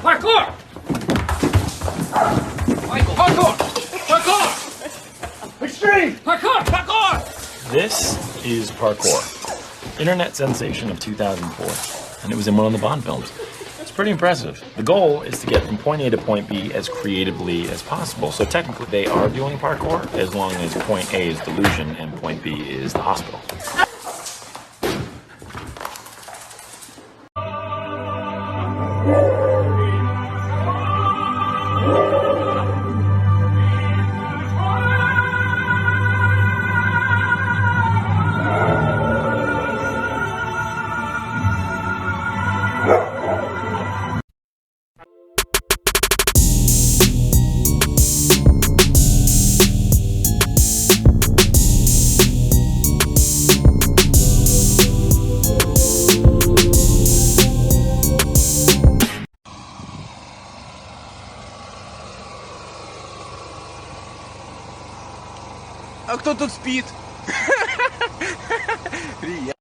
Parkour! Michael, parkour! Parkour! Extreme! Parkour! Parkour! This is Parkour, internet sensation of 2004, and it was in one of the Bond films. It's pretty impressive. The goal is to get from point A to point B as creatively as possible, so technically they are doing parkour as long as point A is delusion and point B is the hospital. А кто тут спит? Привет.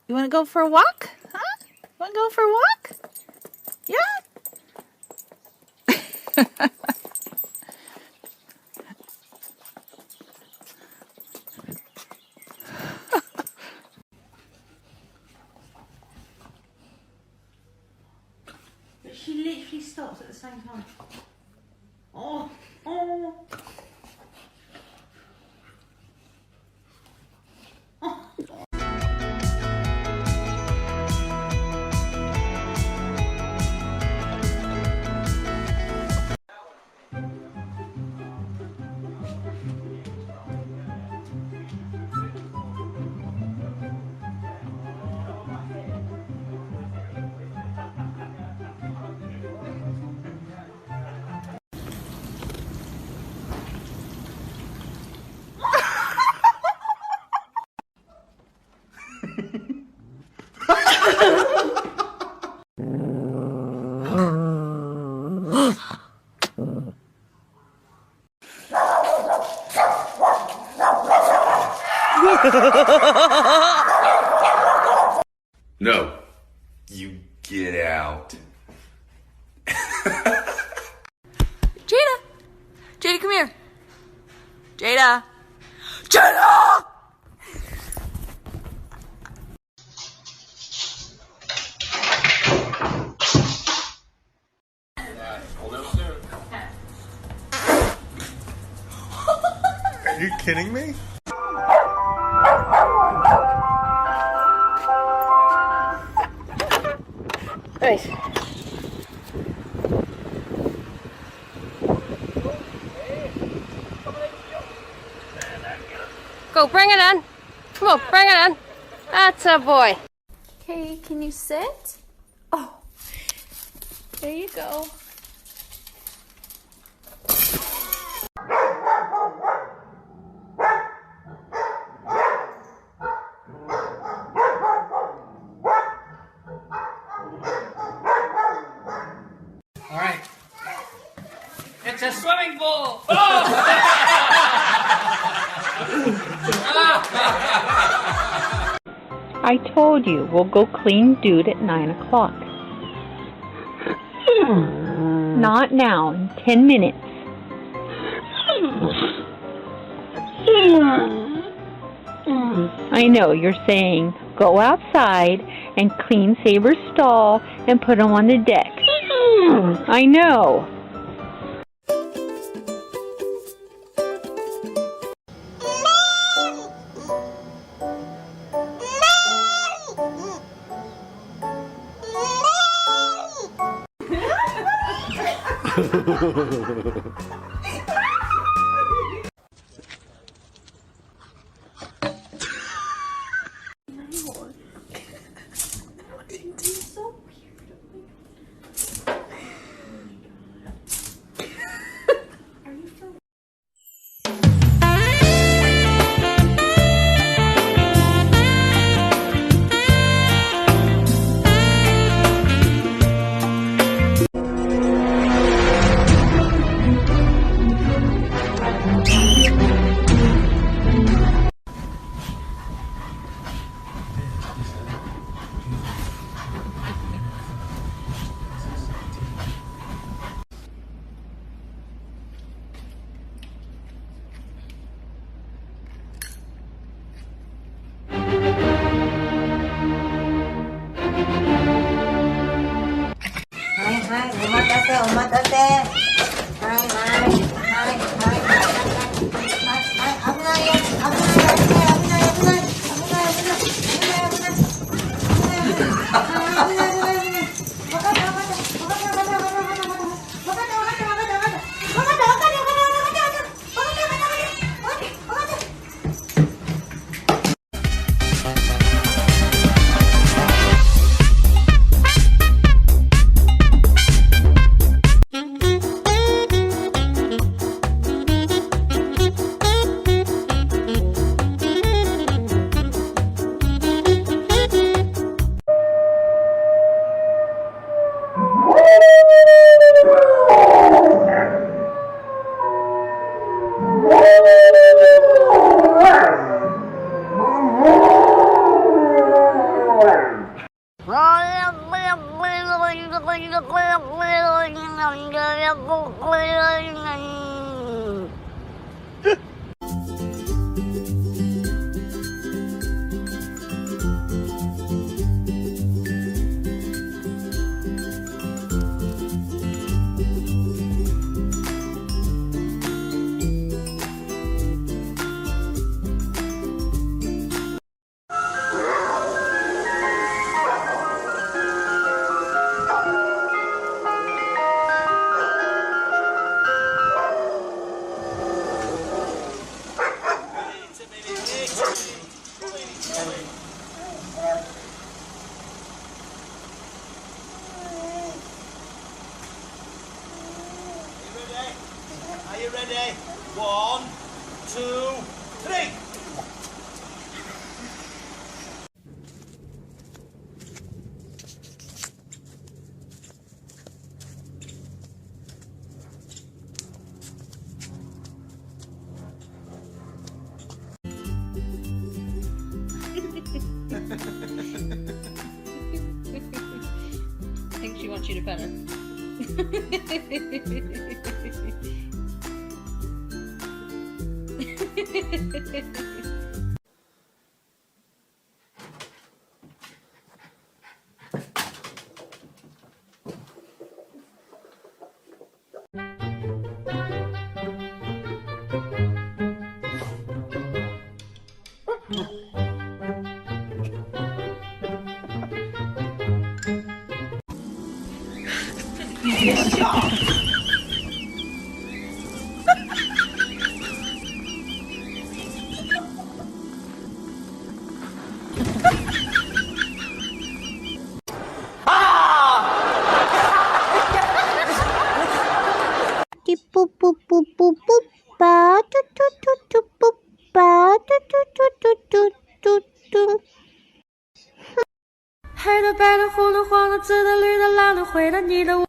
You want to go for a walk? Huh? Want to go for a walk? Yeah? She literally stops at the same time. Oh, oh. You get out. Jada! Jada, come here. Jada! Jada! Are you kidding me? Nice. Go, bring it in. Come on, bring it in. That's a boy. Okay, can you sit? Oh, there you go. All right. It's a swimming pool. I told you we'll go clean dude at 9 o'clock. Not now, in 10 minutes. I know you're saying, go outside and clean Saber's stall and put him on the deck. I know. Are you ready? 1, 2, 3. wants you to pet her. Boop boop boop boop boop. Ba do do do do boop. Ba do do do do do do do. 黑的、白的、红的、黄的、紫的、绿的、蓝的、灰的、你的。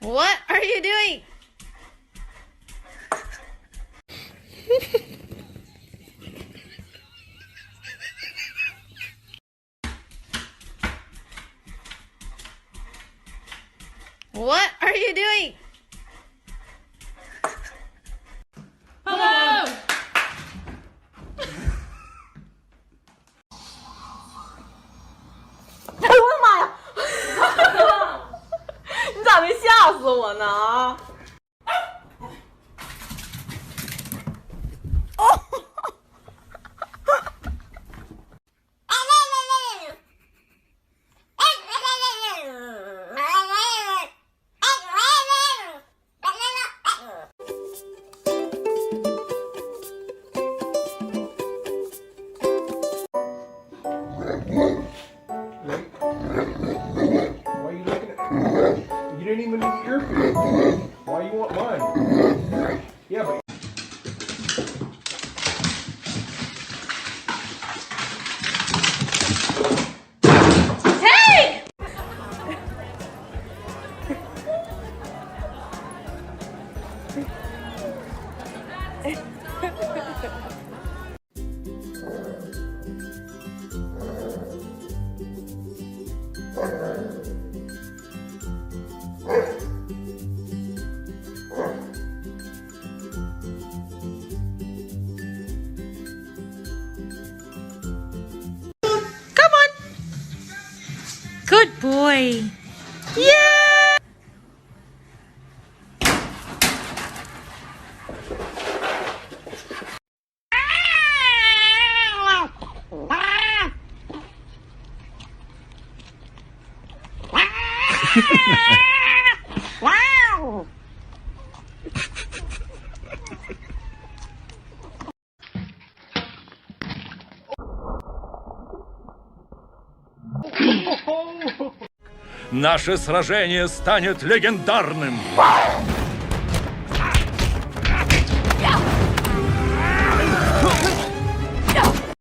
What are you doing? What are you doing? Hello! 哎呦我的妈呀！你咋没吓死我呢？Why are you looking at You didn't even need your food. Why you want mine? Yeah, but Good boy. Наше сражение станет легендарным.